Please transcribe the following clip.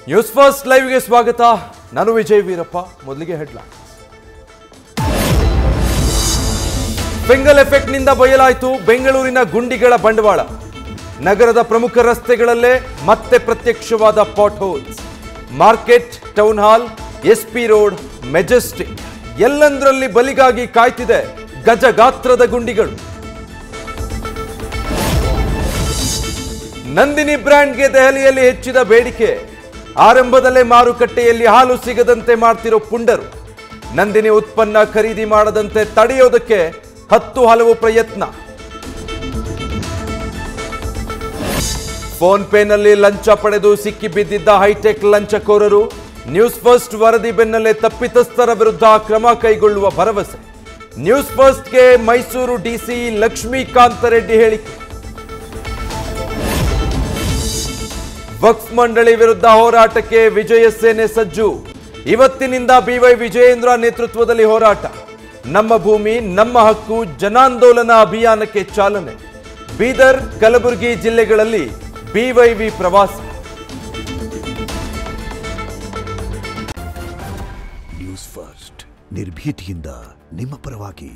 News first ಲೈವ್ಗೆ ಸ್ವಾಗತ. ನಾನು ವಿಜಯ್ ವೀರಪ್ಪ. ಮೊದಲಿಗೆ ಹೆಡ್ಲೈನ್ಸ್. ಫಿಂಗಲ್ ಎಫೆಕ್ಟ್ನಿಂದ ಬಯಲಾಯಿತು ಬೆಂಗಳೂರಿನ ಗುಂಡಿಗಳ ಬಂಡವಾಳ. ನಗರದ ಪ್ರಮುಖ ರಸ್ತೆಗಳಲ್ಲೇ ಮತ್ತೆ ಪ್ರತ್ಯಕ್ಷವಾದ potholes. Market, town hall, SP road, Majestic ಎಲ್ಲಂದರಲ್ಲಿ ಬಲಿಗಾಗಿ ಕಾಯ್ತಿದೆ ಗಜಗಾತ್ರದ ಗುಂಡಿಗಳು. ನಂದಿನಿ ಬ್ರ್ಯಾಂಡ್ಗೆ ದೆಹಲಿಯಲ್ಲಿ ಹೆಚ್ಚಿದ ಬೇಡಿಕೆ. ಆರಂಭದಲ್ಲೇ ಮಾರುಕಟ್ಟೆಯಲ್ಲಿ ಹಾಲು ಸಿಗದಂತೆ ಮಾಡ್ತಿರೋ ಪುಂಡರು. ನಂದಿನಿ ಉತ್ಪನ್ನ ಖರೀದಿ ಮಾಡದಂತೆ ತಡೆಯೋದಕ್ಕೆ 10 ಹಲವು ಪ್ರಯತ್ನ. ಫೋನ್ ಪೇನಲ್ಲಿ ಲಂಚ ಪಡೆದು ಸಿಕ್ಕಿ ಬಿದ್ದಿದ್ದ ಹೈಟೆಕ್ ಲಂಚಕೋರರು. ನ್ಯೂಸ್ ಫಸ್ಟ್ ವರದಿ ಬೆನ್ನಲ್ಲೇ ತಪ್ಪಿತಸ್ಥರ ವಿರುದ್ಧ ಕ್ರಮ ಕೈಗೊಳ್ಳುವ ಭರವಸೆ. ನ್ಯೂಸ್ ಫಸ್ಟ್ಗೆ ಮೈಸೂರು ಡಿಸಿ ಲಕ್ಷ್ಮೀಕಾಂತ ರೆಡ್ಡಿ ಹೇಳಿಕೆ. ವಕ್ಫ್ ಮಂಡಳಿ ವಿರುದ್ಧ ಹೋರಾಟಕ್ಕೆ ವಿಜಯ ಸೇನೆ ಸಜ್ಜು. ಇವತ್ತಿನಿಂದ ಬಿವೈ ವಿಜಯೇಂದ್ರ ನೇತೃತ್ವದಲ್ಲಿ ಹೋರಾಟ. ನಮ್ಮ ಭೂಮಿ ನಮ್ಮ ಹಕ್ಕು ಜನಾಂದೋಲನ ಅಭಿಯಾನಕ್ಕೆ ಚಾಲನೆ. ಬೀದರ್, ಕಲಬುರಗಿ ಜಿಲ್ಲೆಗಳಲ್ಲಿ ಬಿವೈವಿ ಪ್ರವಾಸ. ನ್ಯೂಸ್ ಫಸ್ಟ್ ನಿರ್ಭೀತಿಯಿಂದ ನಿಮ್ಮ ಪರವಾಗಿ.